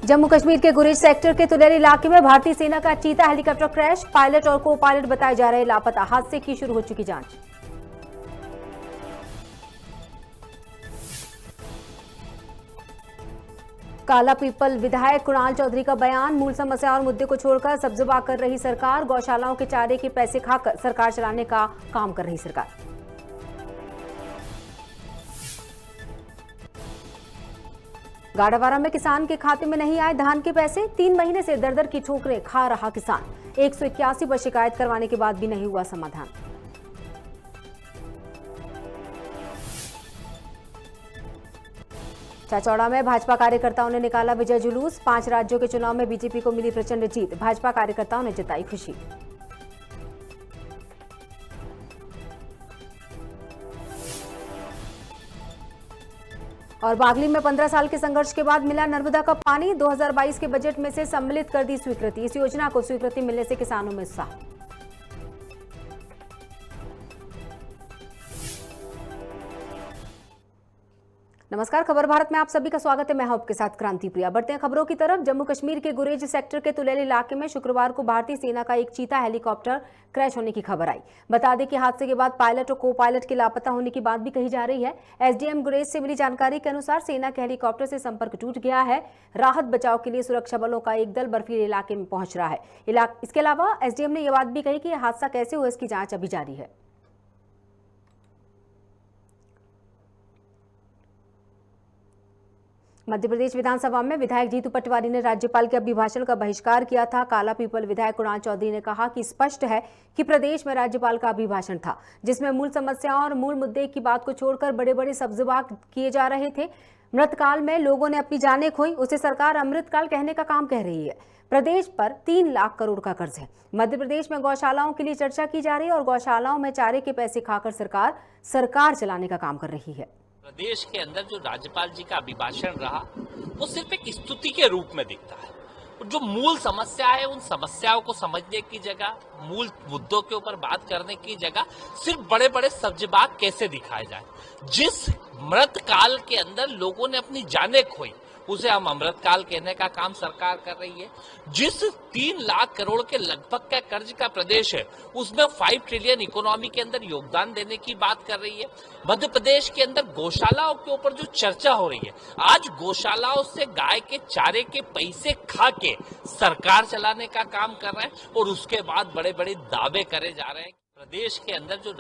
जम्मू कश्मीर के गुरेज सेक्टर के तुलेल इलाके में भारतीय सेना का चीता हेलीकॉप्टर क्रैश, पायलट और को पायलट बताए जा रहे लापता। हादसे की शुरू हो चुकी जांच। काला पीपल विधायक कुणाल चौधरी का बयान, मूल समस्या और मुद्दे को छोड़कर सब्जुबा कर रही सरकार, गौशालाओं के चारे के पैसे खाकर सरकार चलाने का काम कर रही सरकार। गाड़ावारा में किसान के खाते में नहीं आए धान के पैसे, 3 महीने से दर-दर की ठोकरें खा रहा किसान। 181 पर शिकायत करवाने के बाद भी नहीं हुआ समाधान। चाचौड़ा में भाजपा कार्यकर्ताओं ने निकाला विजय जुलूस, 5 राज्यों के चुनाव में बीजेपी को मिली प्रचंड जीत, भाजपा कार्यकर्ताओं ने जताई खुशी। और बागली में 15 साल के संघर्ष के बाद मिला नर्मदा का पानी, 2022 के बजट में से सम्मिलित कर दी स्वीकृति। इस योजना को स्वीकृति मिलने से किसानों में उत्साह। नमस्कार, खबर भारत में आप सभी का स्वागत है। मैं हूं आपके साथ क्रांति प्रिया। बढ़ते हैं खबरों की तरफ। जम्मू कश्मीर के गुरेज सेक्टर के तुलेल इलाके में शुक्रवार को भारतीय सेना का एक चीता हेलीकॉप्टर क्रैश होने की खबर आई। बता दें कि हादसे के बाद पायलट और को पायलट के लापता होने की बात भी कही जा रही है। एसडीएम गुरेज से मिली जानकारी के अनुसार सेना के हेलीकॉप्टर से संपर्क टूट गया है। राहत बचाव के लिए सुरक्षा बलों का एक दल बर्फीले इलाके में पहुंच रहा है। इसके अलावा एसडीएम ने यह बात भी कही कि यह हादसा कैसे हुआ, इसकी जांच अभी जारी है। मध्य प्रदेश विधानसभा में विधायक जीतू पटवारी ने राज्यपाल के अभिभाषण का बहिष्कार किया था। काला पीपल विधायक कुणाल चौधरी ने कहा कि स्पष्ट है कि प्रदेश में राज्यपाल का अभिभाषण था, जिसमें मूल समस्याओं और मूल मुद्दे की बात को छोड़कर बड़े बड़े सब्जुबा किए जा रहे थे। मृतकाल में लोगों ने अपनी जानें खोई, उसे सरकार अमृतकाल कहने का काम कह रही है। प्रदेश पर 3 लाख करोड़ का कर्ज है। मध्य प्रदेश में गौशालाओं के लिए चर्चा की जा रही है और गौशालाओं में चारे के पैसे खाकर सरकार चलाने का काम कर रही है। प्रदेश के अंदर जो राज्यपाल जी का अभिभाषण रहा वो सिर्फ एक स्तुति के रूप में दिखता है। जो मूल समस्या है उन समस्याओं को समझने की जगह, मूल मुद्दों के ऊपर बात करने की जगह सिर्फ बड़े बड़े सब्जबाग कैसे दिखाए जाए। जिस मृत काल के अंदर लोगों ने अपनी जानें खोई उसे हम अमृतकाल कहने का काम सरकार कर रही है। जिस 3 लाख करोड़ के लगभग का कर्ज का प्रदेश है उसमें 5 ट्रिलियन इकोनॉमी के अंदर योगदान देने की बात कर रही है। मध्य प्रदेश के अंदर गौशालाओं के ऊपर जो चर्चा हो रही है, आज गौशालाओं से गाय के चारे के पैसे खा के सरकार चलाने का काम कर रहे हैं और उसके बाद बड़े बड़े दावे करे जा रहे हैं। प्रदेश के अंदर जो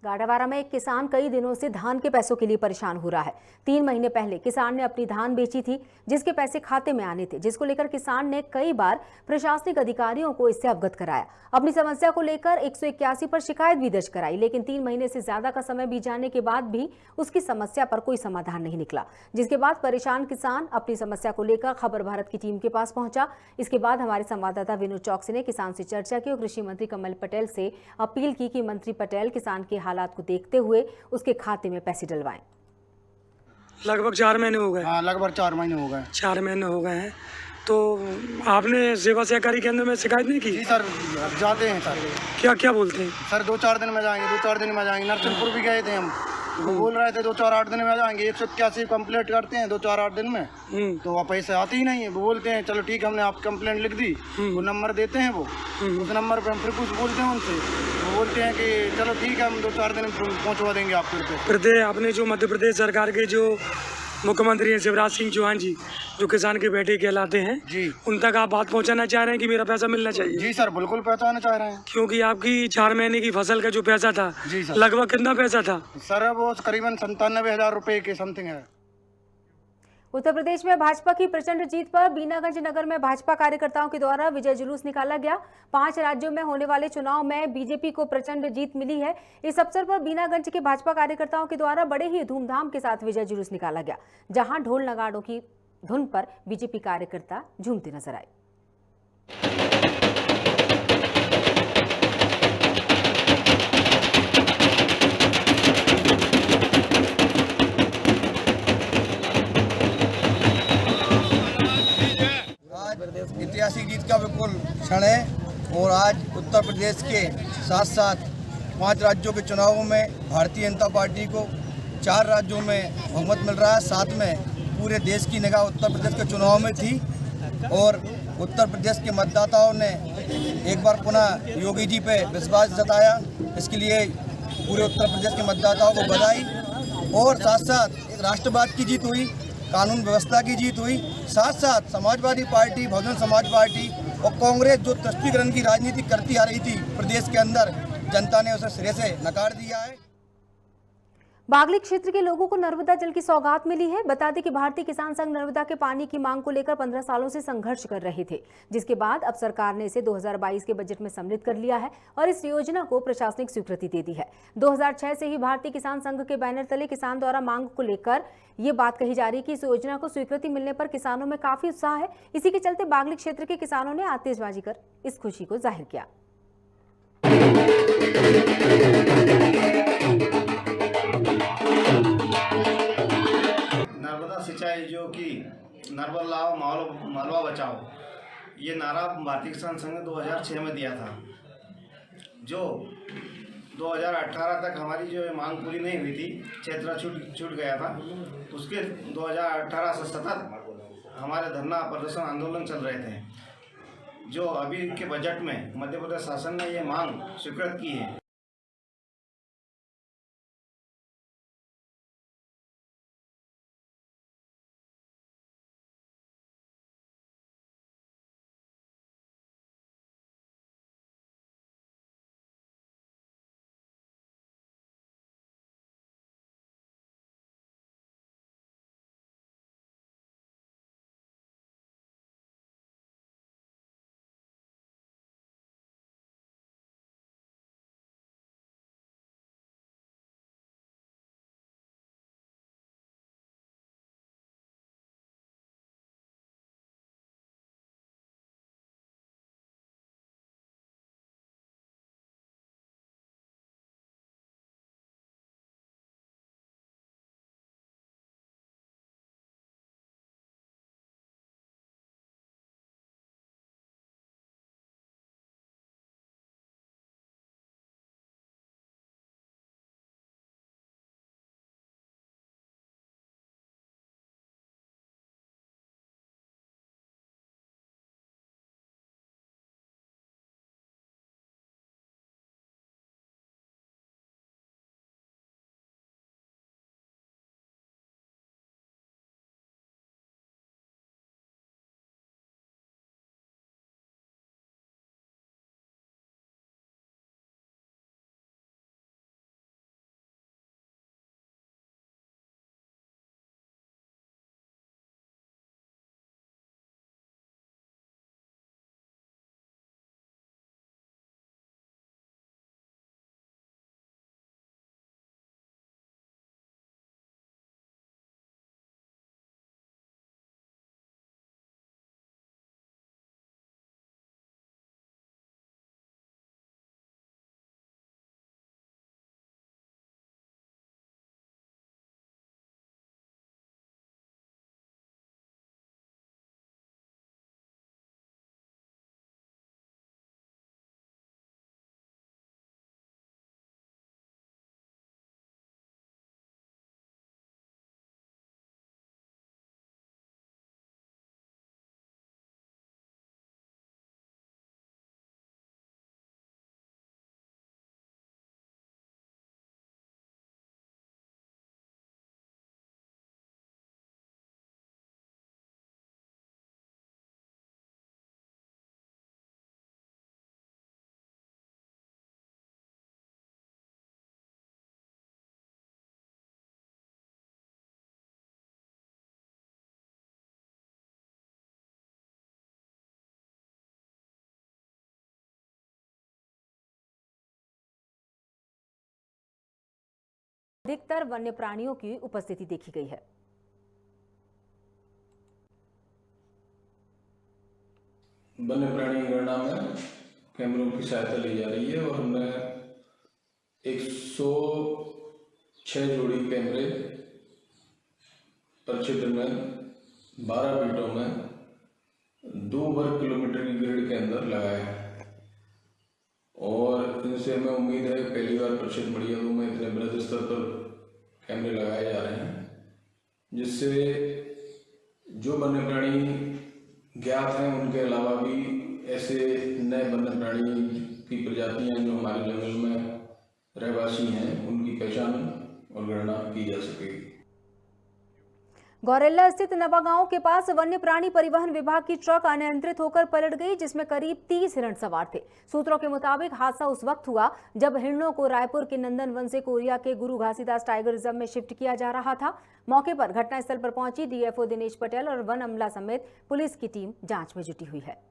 गाड़ावारा में एक किसान कई दिनों से धान के पैसों के लिए परेशान हो रहा है। 3 महीने पहले किसान ने अपनी धान बेची थी, जिसके पैसे खाते में आने थे, जिसको लेकर किसान ने कई बार प्रशासनिक अधिकारियों को इससे अवगत कराया। अपनी समस्या को लेकर 181 पर शिकायत भी दर्ज कराई, लेकिन 3 महीने से ज्यादा का समय बीत जाने के बाद भी उसकी समस्या पर कोई समाधान नहीं निकला। जिसके बाद परेशान किसान अपनी समस्या को लेकर खबर भारत की टीम के पास पहुंचा। इसके बाद हमारे संवाददाता विनोद चौकसी ने किसान से चर्चा की और कृषि मंत्री कमल पटेल से अपील की कि मंत्री पटेल किसान के हालात को देखते हुए उसके खाते में पैसे डलवाएं। लगभग 4 महीने हो गए। हाँ, लगभग 4 महीने हो गए। 4 महीने हो गए हैं। तो आपने सेवा सहकारी केंद्र में शिकायत नहीं की? जी सर, जाते हैं सर। क्या क्या बोलते हैं? सर 2-4 दिन में जाएंगे, 2-4 दिन में जाएंगे। नरसिंहपुर भी गए थे हम, वो बोल रहे थे 2-4-8 दिन में जाएंगे। 181 कंप्लेंट करते हैं 2-4-8 दिन में, तो वहाँ पैसे आते ही नहीं है। वो बोलते हैं चलो ठीक है, हमने आप कंप्लेंट लिख दी, वो नंबर देते हैं, वो उस नंबर पर हम फिर कुछ बोलते हैं उनसे, वो बोलते हैं कि चलो ठीक है हम 2-4 दिन में पहुँचवा देंगे आपके रुपये। प्रदेश आपने जो मध्य प्रदेश सरकार के जो मुख्यमंत्री हैं शिवराज सिंह चौहान जी, जो किसान के बेटे कहलाते हैं जी, उन तक आप बात पहुंचाना चाह रहे हैं कि मेरा पैसा मिलना चाहिए? जी सर, बिल्कुल पहुंचाना चाह रहे हैं। क्योंकि आपकी 4 महीने की फसल का जो पैसा था, जी सर, लगभग कितना पैसा था? सर वो करीबन 97,000 रुपये के समथिंग है। उत्तर प्रदेश में भाजपा की प्रचंड जीत पर बीनागंज नगर में भाजपा कार्यकर्ताओं के द्वारा विजय जुलूस निकाला गया। 5 राज्यों में होने वाले चुनाव में बीजेपी को प्रचंड जीत मिली है। इस अवसर पर बीनागंज के भाजपा कार्यकर्ताओं के द्वारा बड़े ही धूमधाम के साथ विजय जुलूस निकाला गया, जहां ढोल नगाड़ों की धुन पर बीजेपी कार्यकर्ता झूमते नजर आए। ऐतिहासिक जीत का बिल्कुल क्षण है और आज उत्तर प्रदेश के साथ साथ 5 राज्यों के चुनावों में भारतीय जनता पार्टी को 4 राज्यों में बहुमत मिल रहा है। साथ में पूरे देश की निगाह उत्तर प्रदेश के चुनाव में थी और उत्तर प्रदेश के मतदाताओं ने एक बार पुनः योगी जी पे विश्वास जताया। इसके लिए पूरे उत्तर प्रदेश के मतदाताओं को बधाई। और साथ साथ राष्ट्रवाद की जीत हुई, कानून व्यवस्था की जीत हुई, साथ साथ समाजवादी पार्टी, बहुजन समाज पार्टी और कांग्रेस जो तुष्टीकरण की राजनीति करती आ रही थी प्रदेश के अंदर, जनता ने उसे सिरे से नकार दिया है। बागली क्षेत्र के लोगों को नर्मदा जल की सौगात मिली है। बता दें कि भारतीय किसान संघ नर्मदा के पानी की मांग को लेकर 15 सालों से संघर्ष कर रहे थे, जिसके बाद अब सरकार ने इसे 2022 के बजट में सम्मिलित कर लिया है और इस योजना को प्रशासनिक स्वीकृति दे दी है। 2006 से ही भारतीय किसान संघ के बैनर तले किसान द्वारा मांग को लेकर ये बात कही जा रही है कि इस योजना को स्वीकृति मिलने पर किसानों में काफी उत्साह है। इसी के चलते बागली क्षेत्र के किसानों ने आतिशबाजी कर इस खुशी को जाहिर किया। नर्मदा सिंचाई जो कि नर्मदा लाओ मालवा बचाओ, ये नारा भारतीय किसान संघ ने 2006 में दिया था। जो 2018 तक हमारी जो मांग पूरी नहीं हुई थी, क्षेत्र छूट गया था। उसके 2018 से सतत हमारे धरना प्रदर्शन आंदोलन चल रहे थे। जो अभी के बजट में मध्य प्रदेश शासन ने ये मांग स्वीकृत की है। अधिकतर वन्य प्राणियों की उपस्थिति देखी गई है। वन्य प्राणी गणना में कैमरों की सहायता ली जा रही है और हमने 106 जोड़ी कैमरे परिक्षेत्र में 12 बीटों में 2 वर्ग किलोमीटर की ग्रिड के अंदर लगाए हैं और इनसे हमें उम्मीद है पहली बार परिक्षेत्र मड़ियागू में इतने बृहद स्तर पर कैमरे लगाए जा रहे हैं, जिससे जो वन्य प्राणी ज्ञात हैं उनके अलावा भी ऐसे नए वन्य प्राणी की प्रजातियां जो हमारे जंगल में रहवासी हैं उनकी पहचान और गणना की जा सकेगी। गौरेला स्थित नवागांव के पास वन्य प्राणी परिवहन विभाग की ट्रक अनियंत्रित होकर पलट गई, जिसमें करीब 30 हिरण सवार थे। सूत्रों के मुताबिक हादसा उस वक्त हुआ जब हिरणों को रायपुर के नंदनवन से कोरिया के गुरु घासीदास टाइगर रिजर्व में शिफ्ट किया जा रहा था। मौके पर घटनास्थल पर पहुंची डीएफओ दिनेश पटेल और वन अमला समेत पुलिस की टीम जांच में जुटी हुई है।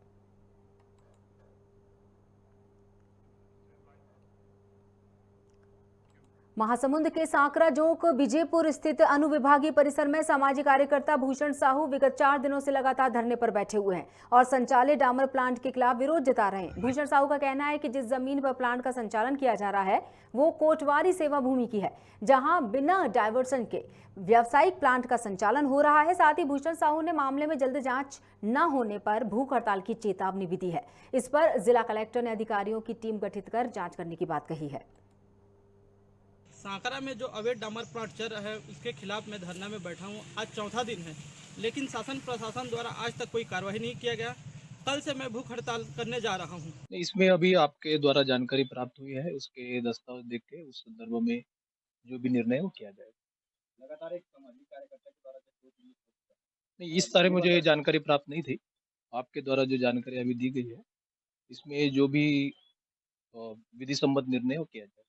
महासमुंद के सांकरा जोक विजयपुर स्थित अनुविभागीय परिसर में सामाजिक कार्यकर्ता भूषण साहू विगत 4 दिनों से लगातार धरने पर बैठे हुए हैं और संचालित डामर प्लांट के खिलाफ विरोध जता रहे हैं। भूषण साहू का कहना है कि जिस जमीन पर प्लांट का संचालन किया जा रहा है वो कोटवारी सेवा भूमि की है, जहां बिना डायवर्सन के व्यावसायिक प्लांट का संचालन हो रहा है। साथ ही भूषण साहू ने मामले में जल्द जांच न होने पर भूख हड़ताल की चेतावनी भी दी है। इस पर जिला कलेक्टर ने अधिकारियों की टीम गठित कर जांच करने की बात कही है। सांकरा में जो अवैध डामर प्लांट चल रहा है उसके खिलाफ मैं धरना में बैठा हूँ। आज चौथा दिन है, लेकिन शासन प्रशासन द्वारा आज तक कोई कार्रवाई नहीं किया गया। कल से मैं भूख हड़ताल करने जा रहा हूँ। इसमें अभी आपके द्वारा जानकारी प्राप्त हुई है, उसके दस्तावेज देख के उस संदर्भ में जो भी निर्णय वो किया जाएगा। लगातार एक सामाजिक कार्यकर्ता के द्वारा नहीं, इस तरह मुझे जानकारी प्राप्त नहीं थी। आपके द्वारा जो जानकारी अभी दी गई है इसमें जो भी विधि सम्मत निर्णय वो किया जाएगा।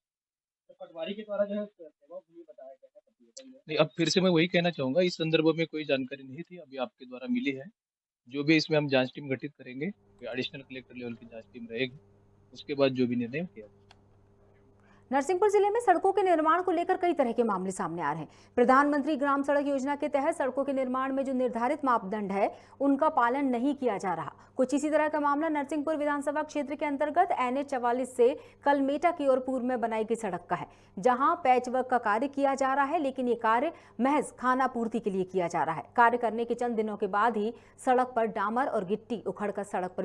पटवारी के द्वारा जो है सेवा भूमि बताया गया है। नहीं, अब फिर से मैं वही कहना चाहूँगा, इस संदर्भ में कोई जानकारी नहीं थी, अभी आपके द्वारा मिली है। जो भी इसमें हम जांच टीम गठित करेंगे, एडिशनल कलेक्टर लेवल की जांच टीम रहेगी, उसके बाद जो भी निर्णय किया। नरसिंहपुर जिले में सड़कों के निर्माण को लेकर कई तरह के मामले सामने आ रहे हैं। प्रधानमंत्री ग्राम सड़क योजना के तहत सड़कों के निर्माण में जो निर्धारित मापदंड है उनका पालन नहीं किया जा रहा। कुछ इसी तरह का मामला नरसिंहपुर विधानसभा क्षेत्र के अंतर्गत NH 44 से कलमेटा की ओर पूर्व में बनाई गई सड़क का है, जहां पैचवर्क का कार्य किया जा रहा है, लेकिन ये कार्य महज खानापूर्ति के लिए किया जा रहा है। कार्य करने के चंद दिनों के बाद ही सड़क पर डामर और गिट्टी उखड़कर सड़क पर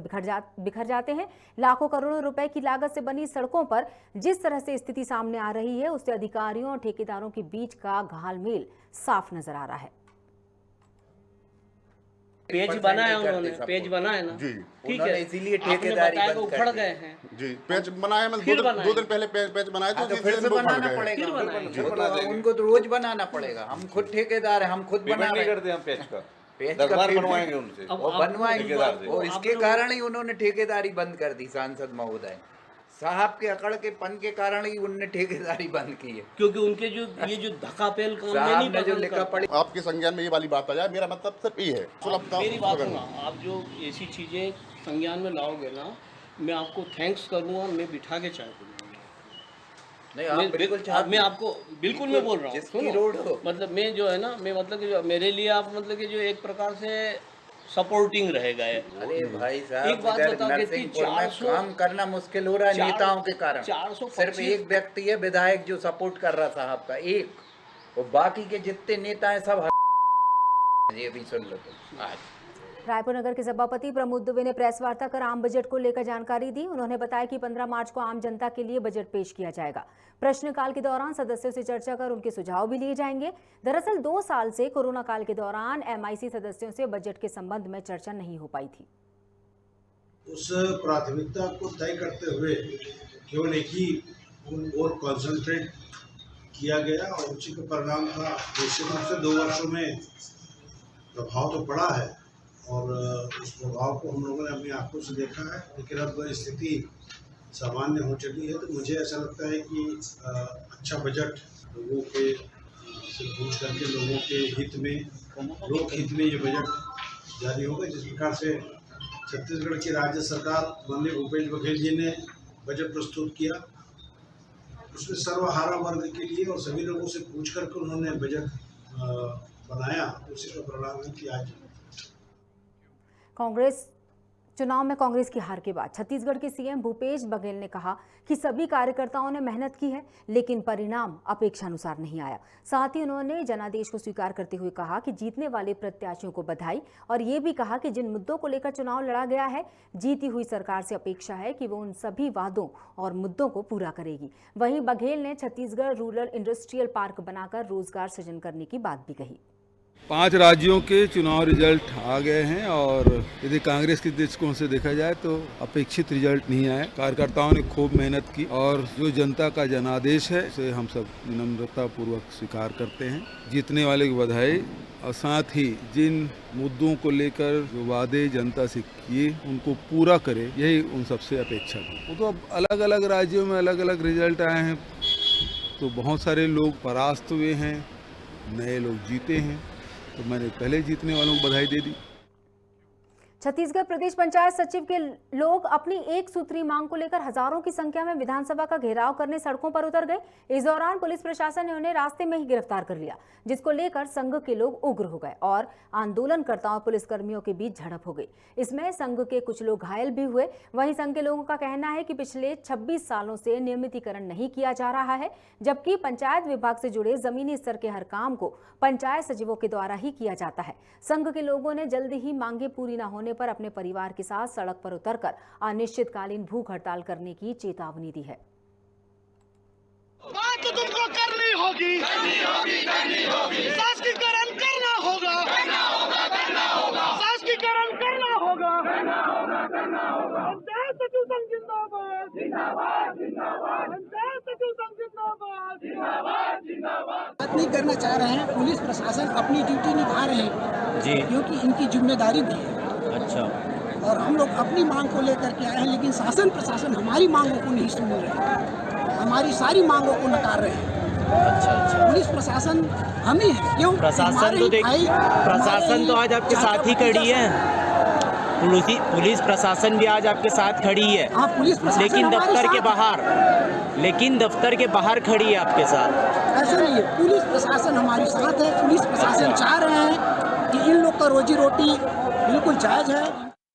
बिखर जाते हैं। लाखों करोड़ों रुपए की लागत से बनी सड़कों पर जिस तरह से स्थिति सामने आ रही है उससे अधिकारियों और ठेकेदारों के बीच का घालमेल साफ नजर आ रहा है। पेज बनाया उन्होंने, पेज बनाया ना जी, ठीक है, इसीलिए ठेकेदारी बंद उखड़ गए हैं जी। पेज बनाया, मतलब 2 दिन पहले पेज बनाए तो फिर से बनाना पड़ेगा, उनको तो रोज बनाना पड़ेगा। हम खुद ठेकेदार हैं, हम खुद बना नहीं करते, हम पेज का बनवाएंगे उनसे और बनवाएंगे, और इसके कारण ही उन्होंने ठेकेदारी बंद कर दी। सांसद महोदय साहब के अकड़ के पन के कारण ही उनने ठेकेदारी बंद की है, क्योंकि उनके जो ये जो धक्कापेल काम में जो लिखा पड़ी आपके संज्ञान में ये वाली बात आ जाए। मेरा मतलब सिर्फ ये है, मेरी बात सुना, आप जो ऐसी चीजें संज्ञान में लाओगे ना, मैं आपको थैंक्स करूँगा, मैं बिठा के चाय पीऊंगा। नहीं, आप बिल्कुल, मैं आपको बिल्कुल मैं बोल रहा हूँ, मतलब मैं जो है ना, मैं मतलब कि मेरे लिए आप मतलब कि जो एक प्रकार से सपोर्टिंग रहेगा। अरे भाई साहब, एक बात बता देती, 400 काम करना मुश्किल हो रहा है नेताओं के कारण। 425 सिर्फ एक व्यक्ति है विधायक जो सपोर्ट कर रहा साहब का, एक, और बाकी के जितने नेता हैं सब ये भी सुन लो तुम। आज रायपुर नगर के सभापति प्रमोद दुबे ने प्रेस वार्ता कर आम बजट को लेकर जानकारी दी। उन्होंने बताया कि 15 मार्च को आम जनता के लिए बजट पेश किया जाएगा। प्रश्नकाल के दौरान सदस्यों से चर्चा कर उनके सुझाव भी लिए जाएंगे। दरअसल 2 साल से कोरोना काल के दौरान MIC सदस्यों से बजट के संबंध में चर्चा नहीं हो पाई थी। उस प्राथमिकता को तय करते हुए केवल एक ही और कॉन्सेंट्रेट किया गया और उसी के परिणाम का निश्चित रूप से 2 वर्षों में प्रभाव तो पड़ा है और उस प्रभाव को हम लोगों ने अपनी आंखों से देखा है। लेकिन अब स्थिति सामान्य हो चुकी है, तो मुझे ऐसा लगता है कि अच्छा बजट लोगों के से पूछ करके लोगों के हित में, लोक हित में ये बजट जारी होगा। जिस प्रकार से छत्तीसगढ़ की राज्य सरकार माननीय भूपेश बघेल जी ने बजट प्रस्तुत किया, उसमें सर्वहारा वर्ग के लिए और सभी लोगों से पूछ करके उन्होंने बजट बनाया। उसी का परिणाम है कि आज कांग्रेस चुनाव में कांग्रेस की हार के बाद छत्तीसगढ़ के CM भूपेश बघेल ने कहा कि सभी कार्यकर्ताओं ने मेहनत की है, लेकिन परिणाम अपेक्षानुसार नहीं आया। साथ ही उन्होंने जनादेश को स्वीकार करते हुए कहा कि जीतने वाले प्रत्याशियों को बधाई, और ये भी कहा कि जिन मुद्दों को लेकर चुनाव लड़ा गया है, जीती हुई सरकार से अपेक्षा है कि वो उन सभी वादों और मुद्दों को पूरा करेगी। वहीं बघेल ने छत्तीसगढ़ रूरल इंडस्ट्रियल पार्क बनाकर रोजगार सृजन करने की बात भी कही। 5 राज्यों के चुनाव रिजल्ट आ गए हैं और यदि कांग्रेस के दृष्टिकोण से देखा जाए तो अपेक्षित रिजल्ट नहीं आया। कार्यकर्ताओं ने खूब मेहनत की और जो जनता का जनादेश है उसे हम सब विनम्रता पूर्वक स्वीकार करते हैं। जीतने वाले की बधाई और साथ ही जिन मुद्दों को लेकर जो वादे जनता से किए उनको पूरा करे, यही उन सबसे अपेक्षा थी। वो तो अब अलग अलग राज्यों में अलग अलग रिजल्ट आए हैं, तो बहुत सारे लोग परास्त हुए हैं, नए लोग जीते हैं, तो मैंने पहले जीतने वालों को बधाई दे दी। छत्तीसगढ़ प्रदेश पंचायत सचिव के लोग अपनी एक सूत्री मांग को लेकर हजारों की संख्या में विधानसभा का घेराव करने सड़कों पर उतर गए। इस दौरान पुलिस प्रशासन ने उन्हें रास्ते में ही गिरफ्तार कर लिया, जिसको लेकर संघ के लोग उग्र हो गए और आंदोलनकर्ताओं पुलिस कर्मियों के बीच झड़प हो गई। इसमें संघ के कुछ लोग घायल भी हुए। वहीं संघ के लोगों का कहना है कि पिछले 26 सालों से नियमितीकरण नहीं किया जा रहा है, जबकि पंचायत विभाग से जुड़े जमीनी स्तर के हर काम को पंचायत सचिवों के द्वारा ही किया जाता है। संघ के लोगों ने जल्द ही मांगे पूरी न होने पर अपने परिवार के साथ सड़क पर उतरकर अनिश्चितकालीन भूख हड़ताल करने की चेतावनी दी है। बात तुमको करनी होगी, शासकीकरण करना होगा, शासकीकरण करना होगा। पंचायत सचिव संघ जिंदाबाद, पंचायत सचिव संघ जिंदाबाद। बात नहीं करना चाह रहे हैं, पुलिस प्रशासन अपनी ड्यूटी निभा रहे हैं जी, क्योंकि इनकी जिम्मेदारी भी है। अच्छा, और हम लोग अपनी मांग को लेकर के आए हैं, लेकिन शासन प्रशासन हमारी मांगों को नहीं सुन रहे, हमारी सारी मांगों को नकार रहे हैं। अच्छा, पुलिस प्रशासन हम ही है। क्यों? प्रशासन तो प्रशासन तो आज आपके साथ ही खड़ी है, पुलिस प्रशासन भी आज आपके साथ खड़ी है। हाँ, पुलिस प्रशासन लेकिन दफ्तर के बाहर खड़ी है आपके साथ। ऐसा नहीं है, पुलिस प्रशासन हमारे साथ है। पुलिस प्रशासन चाह रहे हैं कि इन लोग का रोजी रोटी बिल्कुल जायज है।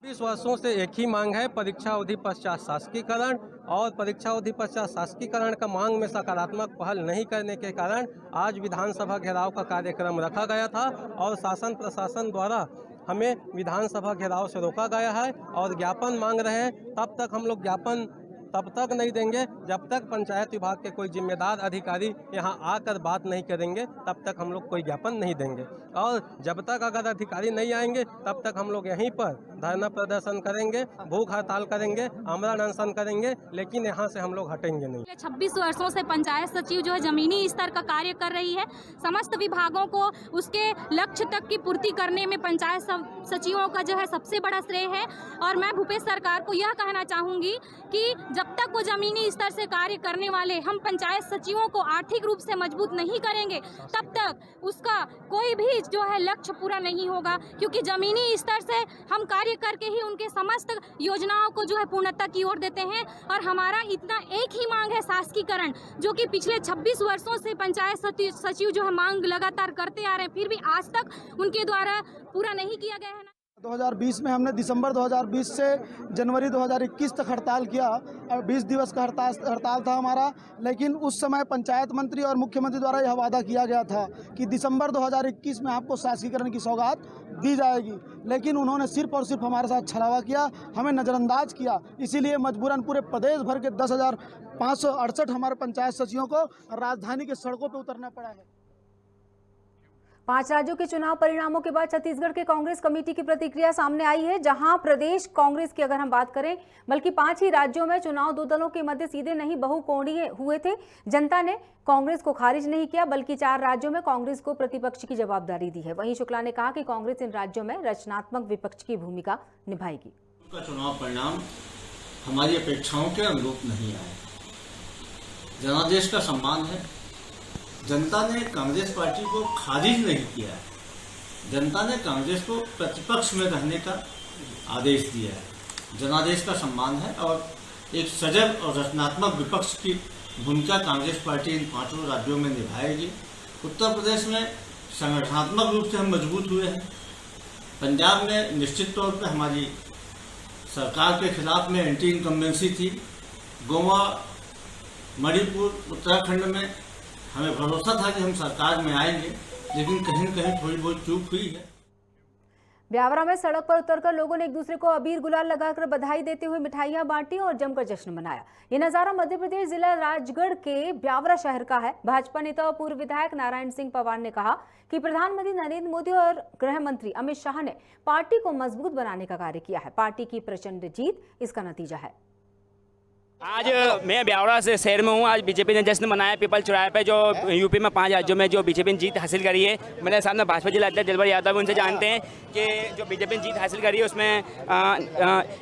20 वर्षों से एक ही मांग है, परीक्षा अवधि पश्चात शासकीकरण, और परीक्षा अवधि पश्चात शासकीकरण का मांग में सकारात्मक पहल नहीं करने के कारण आज विधानसभा घेराव का कार्यक्रम रखा गया था और शासन प्रशासन द्वारा हमें विधानसभा घेराव से रोका गया है और ज्ञापन मांग रहे हैं। तब तक हम लोग ज्ञापन तब तक नहीं देंगे जब तक पंचायत विभाग के कोई जिम्मेदार अधिकारी यहाँ आकर बात नहीं करेंगे, तब तक हम लोग कोई ज्ञापन नहीं देंगे। और जब तक अगर अधिकारी नहीं आएंगे तब तक हम लोग यहीं पर धरना प्रदर्शन करेंगे, भूख हड़ताल करेंगे, आमरण अनशन करेंगे, लेकिन यहाँ से हम लोग हटेंगे नहीं। 26 वर्षों से पंचायत सचिव जो है जमीनी स्तर का कार्य कर रही है। समस्त विभागों को उसके लक्ष्य तक की पूर्ति करने में पंचायत सचिवों का जो है सबसे बड़ा श्रेय है। और मैं भूपेश सरकार को यह कहना चाहूँगी कि जब तक वो जमीनी स्तर से कार्य करने वाले हम पंचायत सचिवों को आर्थिक रूप से मजबूत नहीं करेंगे, तब तक उसका कोई भी जो है लक्ष्य पूरा नहीं होगा, क्योंकि जमीनी स्तर से हम कार्य करके ही उनके समस्त योजनाओं को जो है पूर्णता की ओर देते हैं। और हमारा इतना एक ही मांग है शासकीकरण, जो कि पिछले 26 वर्षों से पंचायत सचिव जो है मांग लगातार करते आ रहे हैं, फिर भी आज तक उनके द्वारा पूरा नहीं किया गया है। 2020 में हमने दिसंबर 2020 से जनवरी 2021 तक हड़ताल किया और 20 दिवस का हड़ताल था हमारा। लेकिन उस समय पंचायत मंत्री और मुख्यमंत्री द्वारा यह वादा किया गया था कि दिसंबर 2021 में आपको शासकीकरण की सौगात दी जाएगी, लेकिन उन्होंने सिर्फ और सिर्फ हमारे साथ छलावा किया, हमें नज़रअंदाज किया। इसीलिए मजबूरन पूरे प्रदेश भर के 10,568 हमारे पंचायत सचिवों को राजधानी के सड़कों पर उतरना पड़ा है। 5 राज्यों के चुनाव परिणामों के बाद छत्तीसगढ़ के कांग्रेस कमेटी की प्रतिक्रिया सामने आई है, जहां प्रदेश कांग्रेस की अगर हम बात करें, बल्कि 5 ही राज्यों में चुनाव 2 दलों के मध्य सीधे नहीं बहुकोणीय हुए थे। जनता ने कांग्रेस को खारिज नहीं किया, बल्कि 4 राज्यों में कांग्रेस को प्रतिपक्ष की जवाबदारी दी है। वहीं शुक्ला ने कहा कि कांग्रेस इन राज्यों में रचनात्मक विपक्ष की भूमिका निभाएगी। चुनाव परिणाम हमारी अपेक्षाओं के अनुरूप नहीं आए। जनादेश का सम्मान है, जनता ने कांग्रेस पार्टी को खारिज नहीं किया है, जनता ने कांग्रेस को प्रतिपक्ष में रहने का आदेश दिया है। जनादेश का सम्मान है और एक सजग और रचनात्मक विपक्ष की भूमिका कांग्रेस पार्टी इन 5 राज्यों में निभाएगी। उत्तर प्रदेश में संगठनात्मक रूप से हम मजबूत हुए हैं। पंजाब में निश्चित तौर पर हमारी सरकार के खिलाफ में एंटी इनकम्बेंसी थी। गोवा, मणिपुर, उत्तराखंड में हमें भरोसा था कि हम सरकार में आएंगे, लेकिन कहीं न कहीं थोड़ी बहुत चूक हुई है। ब्यावरा में सड़क पर उतरकर लोगों ने एक दूसरे को अबीर गुलाल लगाकर बधाई देते हुए मिठाइयां बांटी और जमकर जश्न मनाया। ये नजारा मध्य प्रदेश जिला राजगढ़ के ब्यावरा शहर का है। भाजपा नेता और पूर्व विधायक नारायण सिंह पवार ने कहा कि प्रधानमंत्री नरेंद्र मोदी और गृह मंत्री अमित शाह ने पार्टी को मजबूत बनाने का कार्य किया है। पार्टी की प्रचंड जीत इसका नतीजा है। आज मैं ब्यावरा से शहर में हूँ। आज बीजेपी ने जश्न मनाया पीपल चौराहे पे, जो यूपी में 5 राज्यों में जो बीजेपी ने जीत हासिल करी है। मेरे सामने भाजपा जिला अध्यक्ष दिलबर यादव, उनसे जानते हैं कि जो बीजेपी ने जीत हासिल करी है उसमें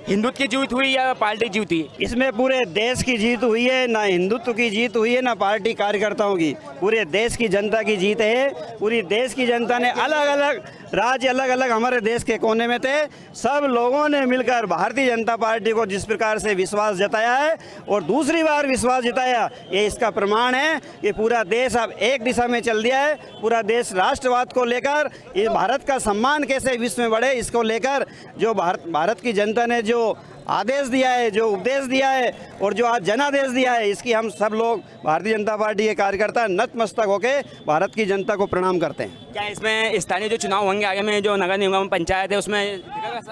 हिंदुत्व की जीत हुई या पार्टी जीत हुई? इसमें पूरे देश की जीत हुई है, ना हिंदुत्व की जीत हुई है ना पार्टी कार्यकर्ताओं की, पूरे देश की जनता की जीत है। पूरी देश की जनता ने अलग अलग राज्य, अलग अलग हमारे देश के कोने में थे, सब लोगों ने मिलकर भारतीय जनता पार्टी को जिस प्रकार से विश्वास जताया है और दूसरी बार विश्वास जताया, ये इसका प्रमाण है कि पूरा देश अब एक दिशा में चल दिया है। पूरा देश राष्ट्रवाद को लेकर, ये भारत का सम्मान कैसे विश्व में बढ़े, इसको लेकर जो भारत की जनता ने जो आदेश दिया है, जो उपदेश दिया है और जो आज जनादेश दिया है, इसकी हम सब लोग भारतीय जनता पार्टी के कार्यकर्ता नतमस्तक होकर भारत की जनता को प्रणाम करते हैं। क्या इसमें स्थानीय जो चुनाव होंगे आगे में, जो नगर निगम पंचायत है, उसमें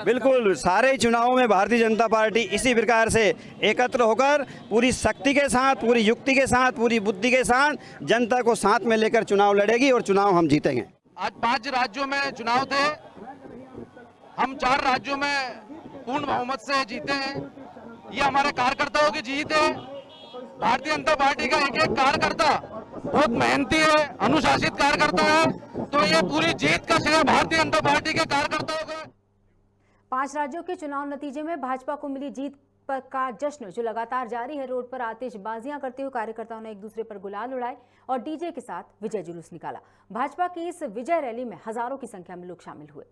बिल्कुल सारे चुनावों में भारतीय जनता पार्टी इसी प्रकार से एकत्र होकर पूरी शक्ति के साथ, पूरी युक्ति के साथ, पूरी बुद्धि के साथ जनता को साथ में लेकर चुनाव लड़ेगी और चुनाव हम जीतेंगे। आज 5 राज्यों में चुनाव थे, हम 4 राज्यों में पूर्ण बहुमत से जीते हैं। ये हमारे कार्यकर्ताओं की जीत है। भारतीय जनता पार्टी का एक एक कार्यकर्ता बहुत मेहनती है, अनुशासित कार्यकर्ता है, तो ये पूरी जीत का श्रेय भारतीय जनता पार्टी के कार्यकर्ताओं को। 5 राज्यों के चुनाव नतीजे में भाजपा को मिली जीत पर का जश्न जो लगातार जारी है। रोड पर आतिशबाजियां करते हुए कार्यकर्ताओं ने एक दूसरे पर गुलाल उड़ाए और डीजे के साथ विजय जुलूस निकाला। भाजपा की इस विजय रैली में हजारों की संख्या में लोग शामिल हुए।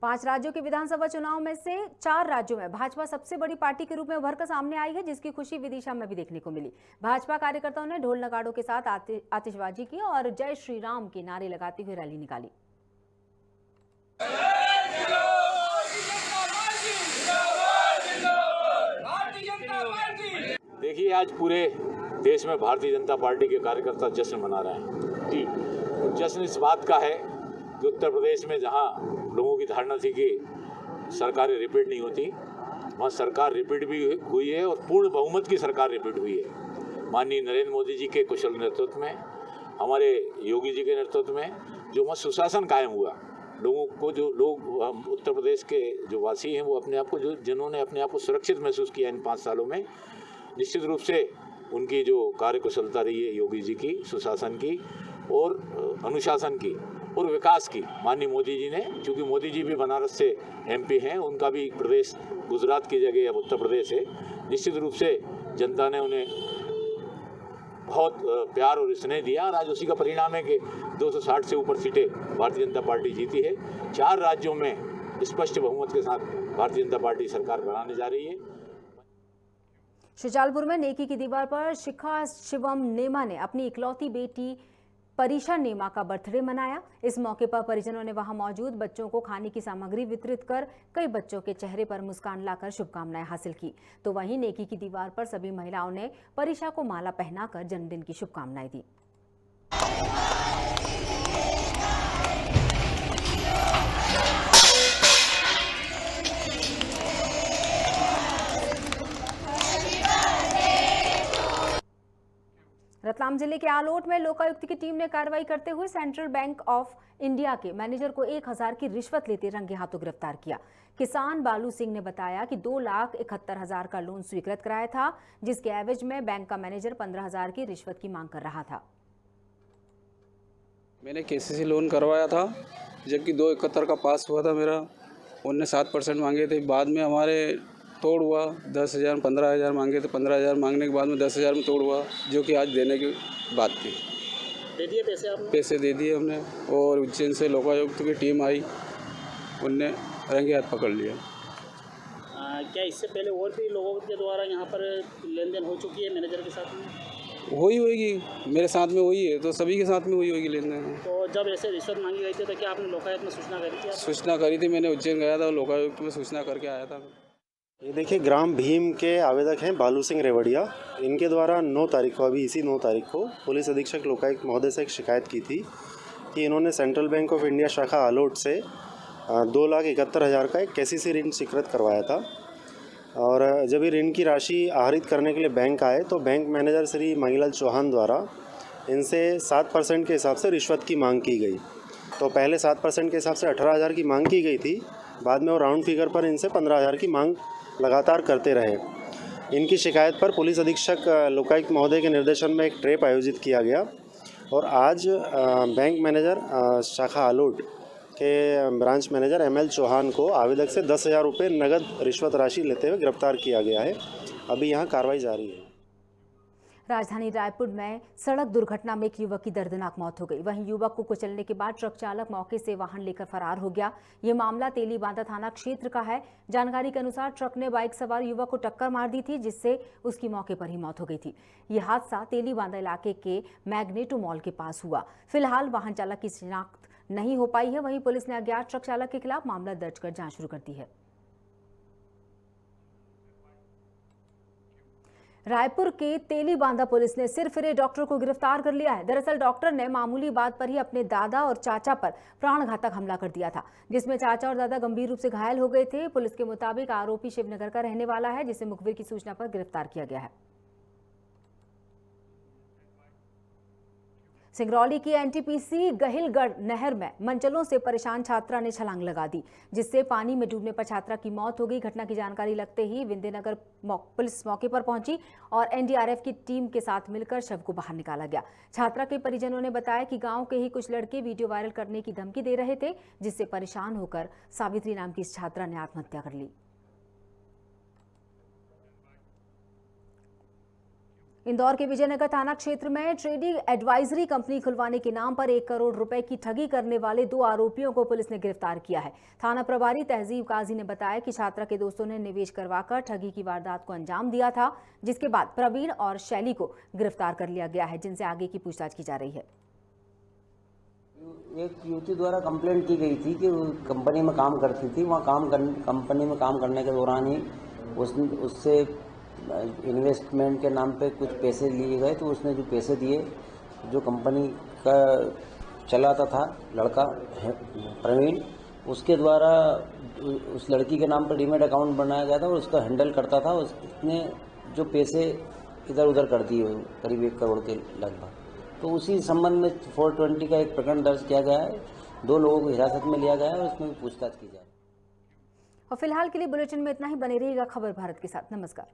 5 राज्यों के विधानसभा चुनाव में से 4 राज्यों में भाजपा सबसे बड़ी पार्टी के रूप में उभर कर सामने आई है, जिसकी खुशी विदिशा में भी देखने को मिली। भाजपा कार्यकर्ताओं ने ढोल नगाड़ों के साथ आतिशबाजी की और जय श्री राम के नारे लगाते हुए रैली निकाली। देखिए, आज पूरे देश में भारतीय जनता पार्टी के कार्यकर्ता जश्न मना रहे हैं जी। जश्न इस बात का है कि उत्तर प्रदेश में जहां लोगों की धारणा थी कि सरकारें रिपीट नहीं होती, वहाँ सरकार रिपीट भी हुई है और पूर्ण बहुमत की सरकार रिपीट हुई है। माननीय नरेंद्र मोदी जी के कुशल नेतृत्व में, हमारे योगी जी के नेतृत्व में जो वहाँ सुशासन कायम हुआ, लोगों को, जो लोग उत्तर प्रदेश के जो वासी हैं वो अपने आप को, जो जिन्होंने अपने आप को सुरक्षित महसूस किया इन 5 सालों में, निश्चित रूप से उनकी जो कार्यकुशलता रही है योगी जी की, सुशासन की और अनुशासन की और विकास की, माननीय मोदी जी ने, क्योंकि मोदी जी भी बनारस से MP हैं, उनका भी प्रदेश गुजरात की जगह अब उत्तर प्रदेश है, निश्चित रूप से जनता ने उन्हें बहुत प्यार और स्नेह दिया और आज उसी का परिणाम है कि 260 से ऊपर सीटें भारतीय जनता पार्टी जीती है। 4 राज्यों में स्पष्ट बहुमत के साथ भारतीय जनता पार्टी सरकार बनाने जा रही है। शुजालपुर में नेकी की दीवार पर शिखा शिवम नेमा ने अपनी इकलौती बेटी परीक्षा नेमा का बर्थडे मनाया। इस मौके पर परिजनों ने वहां मौजूद बच्चों को खाने की सामग्री वितरित कर कई बच्चों के चेहरे पर मुस्कान लाकर शुभकामनाएं हासिल की। तो वहीं नेकी की दीवार पर सभी महिलाओं ने परीक्षा को माला पहनाकर जन्मदिन की शुभकामनाएं दी। रतलाम जिले के आलोट में लोकायुक्त की टीम ने कार्रवाई करते हुए सेंट्रल बैंक ऑफ इंडिया के मैनेजर को 1000 की रिश्वत लेते रंगे हाथों गिरफ्तार किया। किसान बालू सिंह ने बताया कि 2,71,000 का लोन स्वीकृत कराया था, जिसके एवज में बैंक का मैनेजर 15,000 की रिश्वत की मांग कर रहा था। मैंने KCC लोन करवाया था, जबकि 2,71 का पास हुआ था मेरा। उनने 7% मांगे थे, बाद में हमारे तोड़ हुआ। 10,000 15,000 मांगे थे, 15,000 मांगने के बाद में 10,000 में तोड़ हुआ, जो कि आज देने की बात थी। दे दिए पैसे आपने? पैसे दे दिए हमने और उज्जैन से लोकायुक्त की टीम आई, उनने रंगे हाथ पकड़ लिया। क्या इससे पहले और भी लोगों के द्वारा यहाँ पर लेन देन हो चुकी है मैनेजर के साथ में? हुई होगी, मेरे साथ में हुई है तो सभी के साथ में हुई होगी लेन देन। तो जब ऐसे रिश्वत मांगी गई थी तो क्या आपने लोकायुक्त में सूचना करी थी? सूचना करी थी, मैंने उज्जैन गया था, लोकायुक्त में सूचना करके आया था। ये देखिए ग्राम भीम के आवेदक हैं बालू सिंह रेवड़िया। इनके द्वारा 9 तारीख को, अभी इसी 9 तारीख को पुलिस अधीक्षक लोकायुक्त महोदय से एक शिकायत की थी कि इन्होंने सेंट्रल बैंक ऑफ इंडिया शाखा आलोट से 2,71,000 का एक केसीसी ऋण स्वीकृत करवाया था। और जब ये ऋण की राशि आहरित करने के लिए बैंक आए तो बैंक मैनेजर श्री मंगीलाल चौहान द्वारा इनसे 7% के हिसाब से रिश्वत की मांग की गई। तो पहले 7% के हिसाब से 18,000 की मांग की गई थी, बाद में वो राउंड फिगर पर इनसे 15,000 की मांग लगातार करते रहे। इनकी शिकायत पर पुलिस अधीक्षक लोकायुक्त महोदय के निर्देशन में एक ट्रेप आयोजित किया गया और आज बैंक मैनेजर शाखा आलोट के ब्रांच मैनेजर ML चौहान को आवेदक से 10,000 रुपये नगद रिश्वत राशि लेते हुए गिरफ्तार किया गया है। अभी यहाँ कार्रवाई जारी है। राजधानी रायपुर में सड़क दुर्घटना में एक युवक की दर्दनाक मौत हो गई। वहीं युवक को कुचलने के बाद ट्रक चालक मौके से वाहन लेकर फरार हो गया। ये मामला तेलीबांधा थाना क्षेत्र का है। जानकारी के अनुसार ट्रक ने बाइक सवार युवक को टक्कर मार दी थी, जिससे उसकी मौके पर ही मौत हो गई थी। ये हादसा तेलीबांधा इलाके के मैग्नेटो मॉल के पास हुआ। फिलहाल वाहन चालक की शिनाख्त नहीं हो पाई है। वहीं पुलिस ने अज्ञात ट्रक चालक के खिलाफ मामला दर्ज कर जांच शुरू कर दी है। रायपुर के तेलीबांधा पुलिस ने सिरफिरे डॉक्टर को गिरफ्तार कर लिया है। दरअसल डॉक्टर ने मामूली बात पर ही अपने दादा और चाचा पर प्राणघातक हमला कर दिया था, जिसमें चाचा और दादा गंभीर रूप से घायल हो गए थे। पुलिस के मुताबिक आरोपी शिवनगर का रहने वाला है, जिसे मुखबिर की सूचना पर गिरफ्तार किया गया है। सिंगरौली की NTPC गहिलगढ़ नहर में मंचलों से परेशान छात्रा ने छलांग लगा दी, जिससे पानी में डूबने पर छात्रा की मौत हो गई। घटना की जानकारी लगते ही विंध्यनगर पुलिस मौके पर पहुंची और NDRF की टीम के साथ मिलकर शव को बाहर निकाला गया। छात्रा के परिजनों ने बताया कि गांव के ही कुछ लड़के वीडियो वायरल करने की धमकी दे रहे थे, जिससे परेशान होकर सावित्री नाम की इस छात्रा ने आत्महत्या कर ली। इंदौर के विजयनगर थाना क्षेत्र में ट्रेडिंग एडवाइजरी कंपनी खुलवाने के नाम पर 1 करोड़ रुपए की ठगी करने वाले 2 आरोपियों को पुलिस ने गिरफ्तार किया है। थाना प्रभारी तहजीब काजी ने बताया कि छात्रा के दोस्तों ने निवेश करवाकर ठगी की वारदात को अंजाम दिया था, जिसके बाद प्रवीण और शैली को गिरफ्तार कर लिया गया है, जिनसे आगे की पूछताछ की जा रही है। एक युवती द्वारा कंप्लेंट की गई थी कि वो कंपनी में काम करती थी। वहाँ कंपनी में काम करने के दौरान ही उससे इन्वेस्टमेंट के नाम पे कुछ पैसे लिए गए। तो उसने जो पैसे दिए, जो कंपनी का चलाता था लड़का प्रवीण, उसके द्वारा उस लड़की के नाम पर डीमेट अकाउंट बनाया गया था और उसका हैंडल करता था। उसने जो पैसे इधर उधर कर दिए, करीब 1 करोड़ के लगभग। तो उसी संबंध में 420 का एक प्रकरण दर्ज किया गया है। 2 लोगों को हिरासत में लिया गया है और उसमें पूछताछ की जा रही है। और फिलहाल के लिए बुलेटिन में इतना ही। बने रहिएगा खबर भारत के साथ। नमस्कार।